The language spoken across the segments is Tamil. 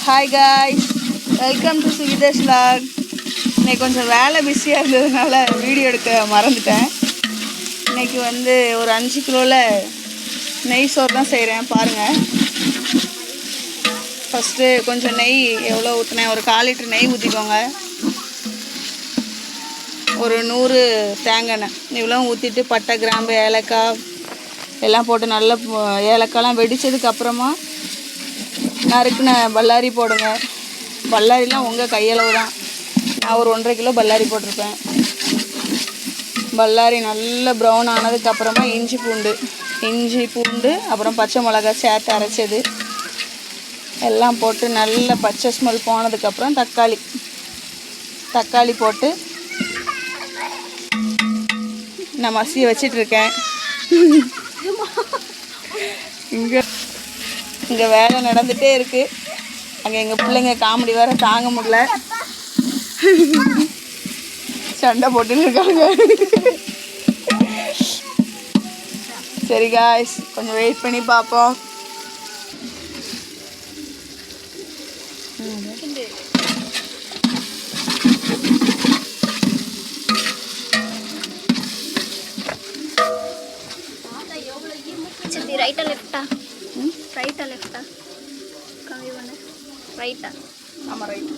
Hi guys, welcome to Sukithesh vlog. இன்னைக்கு கொஞ்சம் வேலை பிஸியாக இருந்ததுனால வீடியோ எடுக்க மறந்துட்டேன். இன்றைக்கி வந்து ஒரு 5 கிலோவில் நெய் சோறு தான் செய்கிறேன். பாருங்கள், ஃபஸ்ட்டு கொஞ்சம் நெய் எவ்வளோ ஊற்றினேன், ஒரு 1/4 லிட்டர் நெய் ஊற்றிக்கோங்க. ஒரு 100 தேங்காய் எண்ணெய் இவ்வளோ ஊற்றிட்டு பட்டை, கிராம்பு, ஏலக்காய் எல்லாம் போட்டு நல்லா ஏலக்காய்லாம் வெடித்ததுக்கப்புறமா நறுக்குன பல்லாரி போடுங்க. பல்லாரிலாம் உங்கள் கையளவு தான். நான் ஒரு 1.5 கிலோ பல்லாரி போட்டிருப்பேன். பல்லாரி நல்லா ப்ரௌன் ஆனதுக்கப்புறமா இஞ்சி பூண்டு அப்புறம் பச்சை மிளகாய் சேர்த்து அரைச்சது எல்லாம் போட்டு நல்லா பச்சை ஸ்மெல் போனதுக்கப்புறம் தக்காளி போட்டு நான் மசிய வச்சிட்ருக்கேன். இங்கே வேலை நடந்துகிட்டே இருக்குது. அங்கே எங்கள் பிள்ளைங்க காமெடி வேறு தாங்க முடியல, சண்டை போட்டுன்னு இருக்காங்க. சரி காய்ஸ், கொஞ்சம் வெயிட் பண்ணி பார்ப்போம். ரைட்டா லெஃப்டா கம்மி பண்ணு. ரைட்டா? ஆமாம், ரைட்.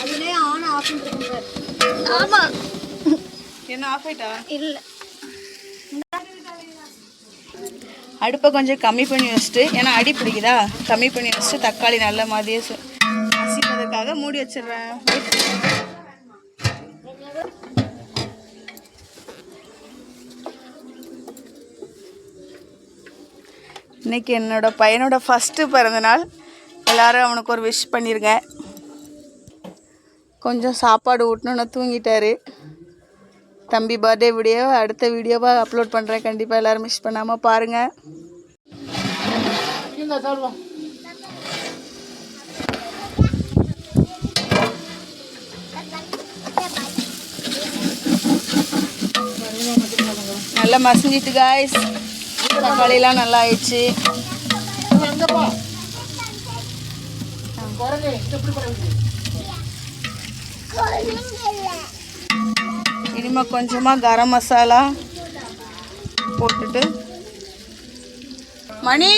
அதுலேயே ஆன் ஆஃப் பண்ணுறேன். ஆமாம், என்ன ஆஃப் ஆயிட்டா? இல்லை, அடுப்பை கொஞ்சம் கம்மி பண்ணி வச்சுட்டு, ஏன்னா அடி பிடிக்குதா, கம்மி பண்ணி வச்சுட்டு தக்காளி நல்ல மாதிரியே மசிக்கிறதுக்காக மூடி வச்சிடுறேன். இன்றைக்கி என்னோடய பையனோட ஃபஸ்ட்டு பிறந்தநாள். எல்லோரும் அவனுக்கு ஒரு விஷ் பண்ணிடுங்க. கொஞ்சம் சாப்பாடு ஊட்டணுன்னு தூங்கிட்டார். தம்பி பர்த்டே வீடியோ அடுத்த வீடியோவாக அப்லோட் பண்ணுறேன். கண்டிப்பாக எல்லோரும் மிஸ் பண்ணாமல் பாருங்கள். நல்லா மசிஞ்சிட்டு காய்ஸ், தக்காளிலாம் நல்லா ஆயிடுச்சு. இனிமேல் கொஞ்சமாக கரம் மசாலா போட்டுட்டு மணி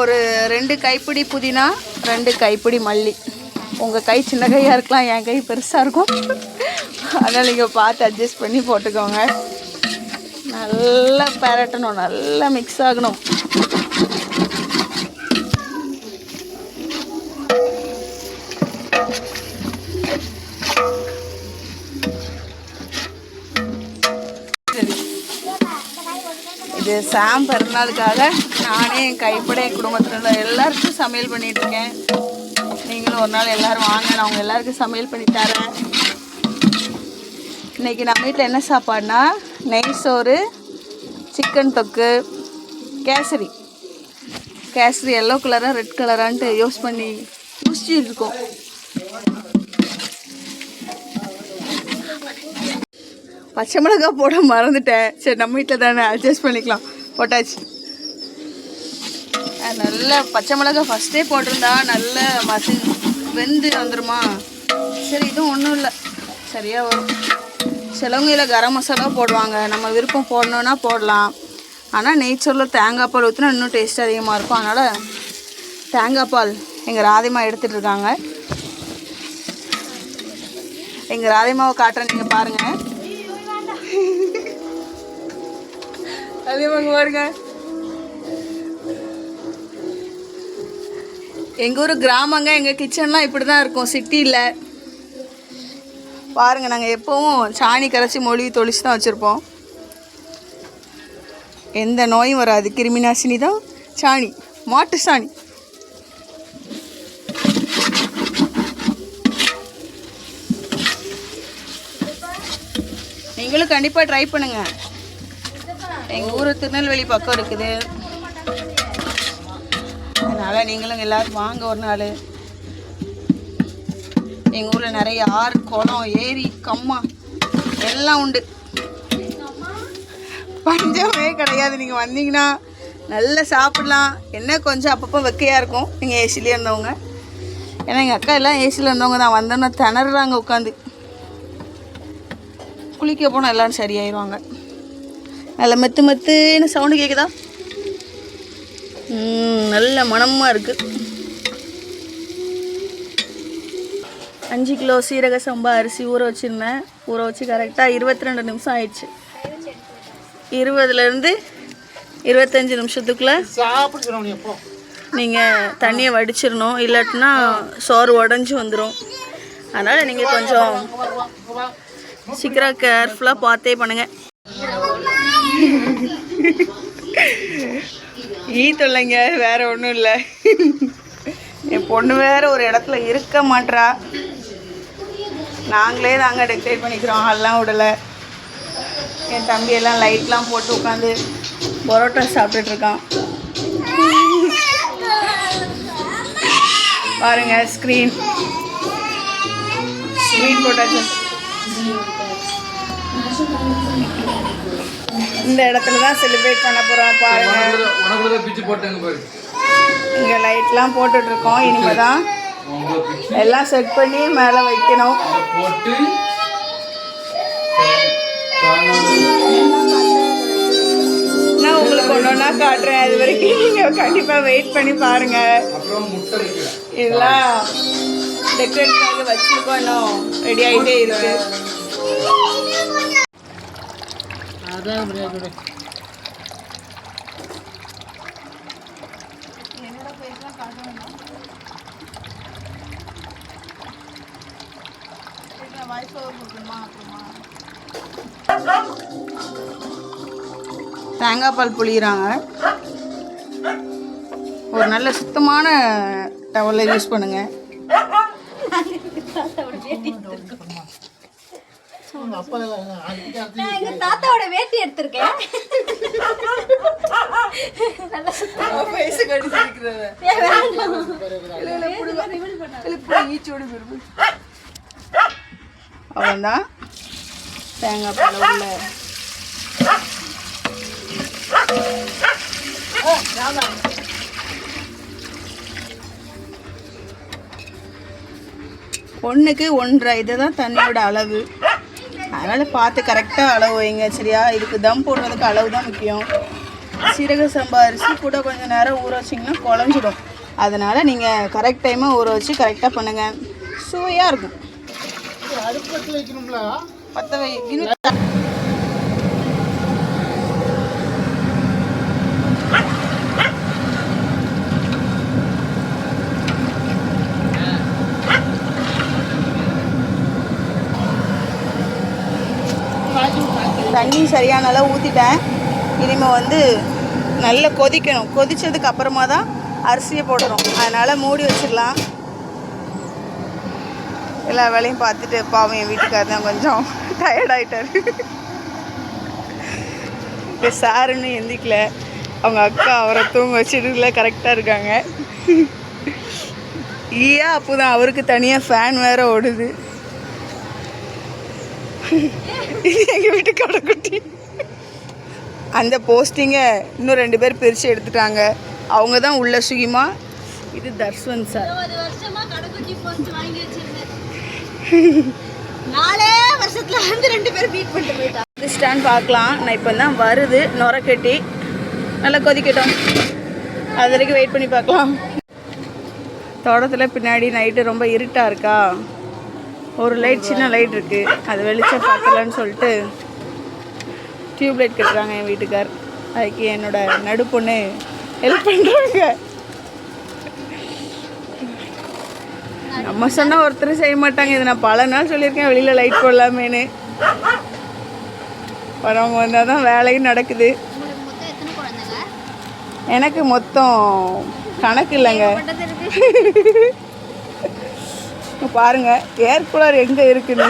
ஒரு 2 கைப்பிடி புதினா, 2 கைப்பிடி மல்லி. உங்கள் கை சின்ன கையாக இருக்கலாம், என் கை பெருசாக இருக்கும். அதனால் நீங்கள் பார்த்து அட்ஜஸ்ட் பண்ணி போட்டுக்கோங்க. நல்லா பரட்டணும், நல்லா மிக்ஸ் ஆகணும். இது சாம் பிறந்தநாளுக்காக நானே என் கைப்பட என் குடும்பத்தில் உள்ள எல்லாருக்கும் சமையல் பண்ணிகிட்ருக்கேன். நீங்களும் ஒரு நாள் எல்லோரும் வாங்க, நான் உங்கள் எல்லாருக்கும் சமையல் பண்ணி தரேன். இன்றைக்கி நம்ம வீட்டில் என்ன சாப்பாடுனா, நெய் சோறு, சிக்கன் தொக்கு, கேசரி எல்லோ கலராக ரெட் கலரான்ட்டு யோசிச்சுட்டு இருக்கோம். பச்சை மிளகாய் போட மறந்துட்டேன். சரி, நம்ம வீட்டில் தானே, அட்ஜஸ்ட் பண்ணிக்கலாம். போட்டாச்சு. நல்லா பச்சை மிளகாய் ஃபஸ்ட்டே போட்டிருந்தா நல்ல வெந்து வந்துடுமா. சரி, இதுவும் ஒன்றும் இல்லை, சரியாக வரும். சிலவங்க இதில் கரம் மசாலா போடுவாங்க, நம்ம விருப்பம் போடணுன்னா போடலாம். ஆனால் நெய்ச்சோரில் தேங்காய் பால் ஊற்றினா இன்னும் டேஸ்ட் அதிகமாக இருக்கும். அதனால் தேங்காய் பால் எங்கள் ராதிமா எடுத்துகிட்டு இருக்காங்க. எங்கள் ராதிமாவை காட்டுறேன், நீங்கள் பாருங்கள். அதிகமாக பாருங்க. எங்கள் ஊர் கிராமங்க, எங்கள் கிச்சன்லாம் இப்படி தான் இருக்கும், சிட்டியில். பாருங்கள், நாங்கள் எப்போவும் சாணி கரைச்சி மொழி தொளிச்சு தான் வச்சுருப்போம். எந்த நோயும் வராது. கிருமிநாசினி தான் சாணி, மாட்டு சாணி. நீங்களும் கண்டிப்பாக ட்ரை பண்ணுங்கள். எங்கள் ஊர் திருநெல்வேலி பக்கம் இருக்குது. அதனால் நீங்களும் எல்லோரும் வாங்க ஒரு நாள். எங்கள் ஊரில் நிறைய ஆறு, குளம், ஏரி, கம்மா எல்லாம் உண்டு. பஞ்சமே கிடையாது. நீங்கள் வந்தீங்கன்னா நல்லா சாப்பிட்லாம். என்ன கொஞ்சம் அப்பப்போ வெக்கையாக இருக்கும் நீங்கள் ஏசிலேயே இருந்தவங்க. ஏன்னா எங்கள் அக்கா எல்லாம் ஏசியில் இருந்தவங்க தான். வந்தோன்னா திணறாங்க உட்காந்து. குளிக்க போனால் எல்லோரும் சரியாயிடுவாங்க. நல்ல மெத்துன்னு சவுண்டு கேட்குதா? நல்ல மணமாக இருக்குது. 5 கிலோ சீரக சம்பா அரிசி ஊற வச்சுருந்தேன். ஊற வச்சு கரெக்டாக 22 நிமிஷம் ஆயிடுச்சு. 20லேருந்து 25 நிமிஷத்துக்குள்ளே நீங்கள் தண்ணியை வடிச்சிடணும். இல்லாட்டினா சோறு உடஞ்சி வந்துடும். அதனால் நீங்கள் கொஞ்சம் சீக்கிரம் கேர்ஃபுல்லாக பார்த்தே பண்ணுங்கள். தொல்லைங்க வேறு ஒன்றும் இல்லை. என் பொண்ணு வேறு ஒரு இடத்துல இருக்க மாட்றா. நாங்களே தாங்க டெக்கரேட் பண்ணிக்கிறோம். ஆள்லாம் விடலை. என் தம்பியெல்லாம் லைட்லாம் போட்டு உட்காந்து பரோட்டா சாப்பிட்டுட்ருக்கான். பாருங்கள் ஸ்க்ரீன் போட்டாச்சு. இந்த இடத்துல தான் செலிப்ரேட் பண்ண போகிறோம். பாருங்கள் இங்கே லைட்லாம் போட்டுட்ருக்கோம். இனிமேல் தான் எல்லாம் செட் பண்ணி மேலே வைக்கணும். நான் உங்களுக்கு ஒன்று ஒன்றா காட்டுறேன். அது வரைக்கும் நீங்கள் கண்டிப்பாக வெயிட் பண்ணி பாருங்கள். இதெல்லாம் டெக்கரேட் பண்ணி வச்சுருக்கோம். இன்னும் ரெடி ஆகிட்டே இருக்கு. என்னோட பேர்லாம் காட்டணும். வாய்ஸ் ஓவர் கொடுக்கணுமா? அப்புறமா தேங்காய் பால் புளிகிறாங்க. ஒரு நல்ல சுத்தமான டவலை யூஸ் பண்ணுங்க. தாத்தாவோட வேட்டி எடுத்திருக்கேன். அவ்வளோதான். தேங்காய் பால் உள்ள ஒன்றுக்கு 1.5 இதுதான் தண்ணியோட அளவு. அதனால் பார்த்து கரெக்டாக அளவு வைங்க. சரியா? இதுக்கு தம் போடுறதுக்கு அளவு தான் முக்கியம். சீரக சம்பா அரிசி கூட கொஞ்சம் நேரம் ஊற வச்சிங்கன்னா குழஞ்சிடும். அதனால் நீங்கள் கரெக்ட் டைமாக ஊற வச்சு கரெக்டாக பண்ணுங்கள். சுவையாக இருக்கும். பற்ற வைக்கணும். தண்ணி சரியான அளவு ஊற்றிட்டேன். இனிமேல் வந்து நல்லா கொதிக்கணும். கொதித்ததுக்கு அப்புறமா தான் அரிசியை போடணும். அதனால் மூடி வச்சிடலாம். எல்லா வேலையும் பார்த்துட்டு பாவம் என் வீட்டுக்காரர் தான் கொஞ்சம் டயர்டாயிட்டார். இப்போ சாருன்னு எந்திக்கல. அவங்க அக்கா அவரை தூங்க வச்சுட்டுல கரெக்டாக இருக்காங்க. அப்போ தான் அவருக்கு தனியாக ஃபேன் வேறு ஓடுது. எங்கள் வீட்டு கடைக்குட்டி அந்த போஸ்டிங்கை இன்னும் 2 பேர் பிரித்து எடுத்துட்டாங்க. அவங்க தான் உள்ள சுகிமா. இது தர்ஸ்வந்த் சார். 20 வருஷமா கடைக்குட்டி போஸ்ட் வாங்கி வச்சிருந்தேன். 4 வருஷத்துல வந்து 2 பேர் பீட் பண்ணிட்டு போயிட்டாங்க. இது ஸ்டாண்ட் பார்க்கலாம். நான் இப்போ தான் வருது நுர கட்டி. நல்லா கொதிக்கட்டும். அது வரைக்கும் வெயிட் பண்ணி பார்க்கலாம். தோட்டத்தில் பின்னாடி நைட்டு ரொம்ப இருட்டாக இருக்கா. ஒரு லைட், சின்ன லைட் இருக்குது. அது வெளிச்சம் பார்க்கலான்னு சொல்லிட்டு டியூப் லைட் கட்டுறாங்க என் வீட்டுக்கார். அதுக்கு என்னோட நடு பொண்ணு ஹெல்ப் பண்ணுறாங்க. நம்ம சொன்னால் ஒருத்தர் செய்ய மாட்டாங்க. இது நான் பல நாள் சொல்லியிருக்கேன் வெளியில் லைட் போடலாமேன்னு. வரவங்க வந்தால் தான் வேலையும் நடக்குது. எனக்கு மொத்தம் கணக்கு இல்லைங்க. பாருங்க ஏர் கூலர் எங்கே இருக்குன்னு.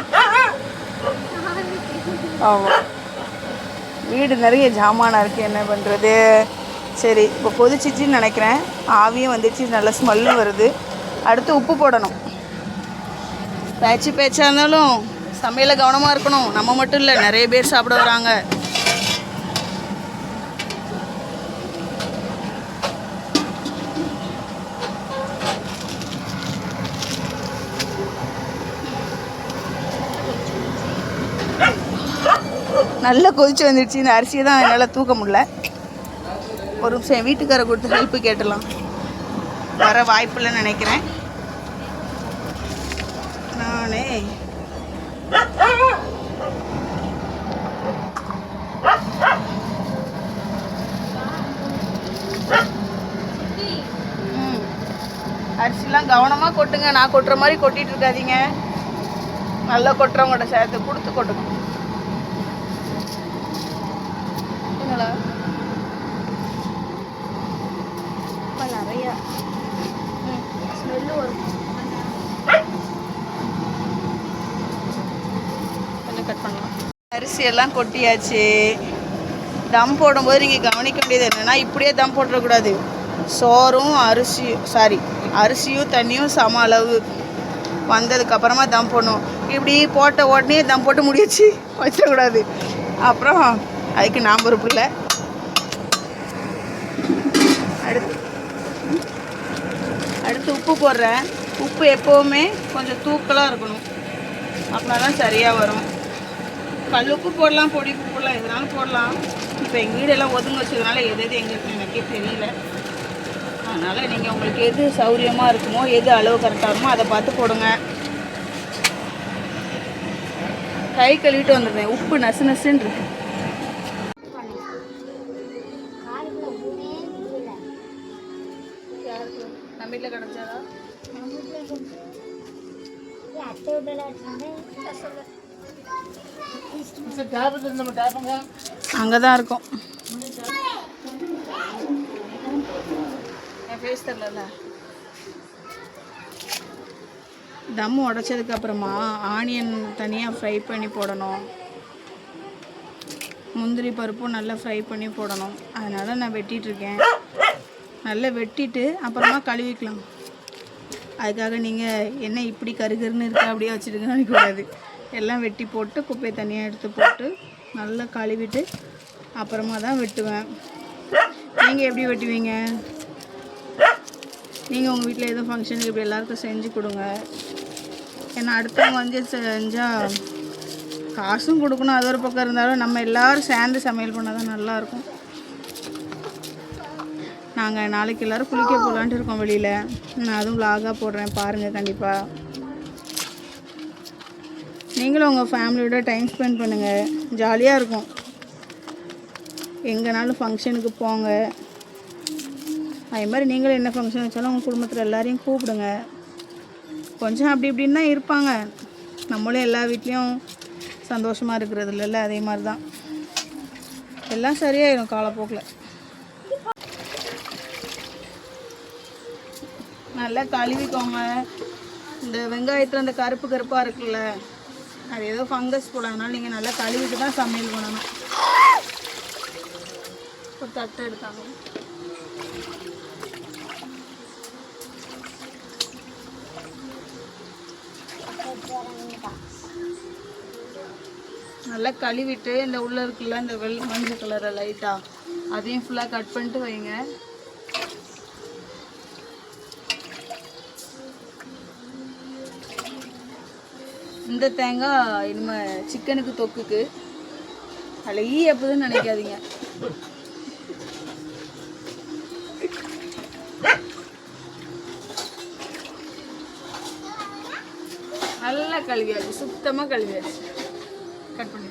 ஆமாம், வீடு நிறைய ஜாமானா இருக்குது. என்ன பண்ணுறது? சரி, இப்போ கொதிச்சிச்சின்னு நினைக்கிறேன். ஆவியும் வந்துச்சு, நல்ல ஸ்மெல்லும் வருது. அடுத்து உப்பு போடணும். பேச்சா இருந்தாலும் சமையலில் கவனமாக இருக்கணும். நம்ம மட்டும் இல்லை, நிறைய பேர் சாப்பிட வராங்க. நல்லா கொதிச்சு வந்துடுச்சு. இந்த அரிசியை தான் என்னால் தூக்க முடியல. ஒரு நிமிஷம் என் வீட்டுக்காரை கொடுத்து ஹெல்ப்பு கேட்டலாம். வர வாய்ப்பில்லைன்னு நினைக்கிறேன். நானே அரிசிலாம் கவனமாக கொட்டுங்க. நான் கொட்டுற மாதிரி கொட்டிகிட்டு இருக்காதீங்க. நல்லா கொட்டுறவங்கள்ட்ட சேர்த்து கொடுத்து கொட்டுங்க. என்னடா நிறையா ஸ்மெல்லு வரும். கொஞ்சம் கட் பண்ணலாம். அரிசியெல்லாம் கொட்டியாச்சு. தம் போடும்போது நீங்கள் கவனிக்க வேண்டியது என்னென்னா, இப்படியே தம் போட்டுறக்கூடாது. சோறும் அரிசியும் தண்ணியும் சம அளவு வந்ததுக்கப்புறமா தம் போடணும். இப்படி போட்ட உடனே தம் போட்டு முடிச்சு வச்சிடக்கூடாது. அப்புறம் அதுக்கு நான் பொறுப்பு இல்லை. அடுத்து உப்பு போடுறேன். உப்பு எப்போவுமே கொஞ்சம் தூக்கலாக இருக்கணும். அப்படின்னா தான் சரியாக வரும். கல் உப்பு போடலாம், பொடி உப்பு போடலாம், எதுனாலும் போடலாம். இப்போ எங்கள் வீடெல்லாம் ஒதுங்க வச்சதுனால எது எங்களுக்கு எனக்கே தெரியல. அதனால் நீங்கள் உங்களுக்கு எது சௌரியமாக இருக்குமோ, எது அளவு கரெக்டாக இருக்குமோ அதை பார்த்து போடுங்க. கை கழுவிட்டு வந்துடுறேன். உப்பு நசுன்னு இருக்கு. நம்ம வீட்டில் கிடச்சாதா? அங்கே தான் இருக்கும். என் ஃபேஸ் தெரியல. தம் உடைச்சதுக்கப்புறமா ஆனியன் தனியாக ஃப்ரை பண்ணி போடணும். முந்திரி பருப்பும் நல்லா ஃப்ரை பண்ணி போடணும். அதனால் நான் வெட்டிகிட்ருக்கேன். நல்லா வெட்டிட்டு அப்புறமா கழுவிக்கலாம். அதுக்காக நீங்கள் என்ன இப்படி கருகருன்னு இருக்கா அப்படியே வச்சுருக்கேன்னு நினைக்கக்கூடாது. எல்லாம் வெட்டி போட்டு குப்பையை தனியாக எடுத்து போட்டு நல்லா கழுவிட்டு அப்புறமா தான் வெட்டுவேன். நீங்கள் எப்படி வெட்டுவீங்க? நீங்கள் உங்கள் வீட்டில் எதுவும் ஃபங்க்ஷனுக்கு இப்படி எல்லாருக்கும் செஞ்சு கொடுங்க. ஏன்னா அடுத்தவங்க வந்து செஞ்சால் காசும் கொடுக்கணும். அது ஒரு பக்கம் இருந்தாலும் நம்ம எல்லோரும் சேர்ந்து சமையல் பண்ணால் தான் நல்லாயிருக்கும். நாங்கள் நாளைக்கு எல்லோரும் குளிக்க போகலான்ட்டு இருக்கோம் வெளியில். நான் அதுவும் vlog-ஆ போடுறேன், பாருங்கள். கண்டிப்பாக நீங்களும் உங்கள் ஃபேமிலியோட டைம் ஸ்பெண்ட் பண்ணுங்கள். ஜாலியாக இருக்கும். எங்கேனாலும் ஃபங்க்ஷனுக்கு போங்க. அதே மாதிரி நீங்களும் என்ன ஃபங்க்ஷன் வச்சாலும் உங்கள் குடும்பத்தில் எல்லாரையும் கூப்பிடுங்க. கொஞ்சம் அப்படி இப்படின்னு தான் இருப்பாங்க. நம்மளும் எல்லா வீட்லேயும் சந்தோஷமாக இருக்கிறது இல்லைல்ல, அதே மாதிரி தான் எல்லாம் சரியாயிடும் காலப்போக்கில். நல்லா கழுவிக்கோங்க. இந்த வெங்காயத்தில் அந்த கருப்பாக இருக்குல்ல, அது ஏதோ ஃபங்கஸ் போடாதனால நீங்கள் நல்லா கழுவிட்டு தான் சமையல் பண்ணணும். ஒரு தட்டை எடுத்தாங்க. நல்லா கழுவிட்டு இந்த உள்ளே இருக்குல்ல இந்த மஞ்சள் கலரில் லைட்டாக அதையும் ஃபுல்லாக கட் பண்ணிட்டு வைங்க. இந்த தேங்காய் இனிமேல் சிக்கனுக்கு தொக்குக்கு அதில் எப்போதுன்னு நினைக்காதீங்க. நல்லா கழுவியாச்சு, சுத்தமாக கழுவியாச்சு. கட் பண்ணி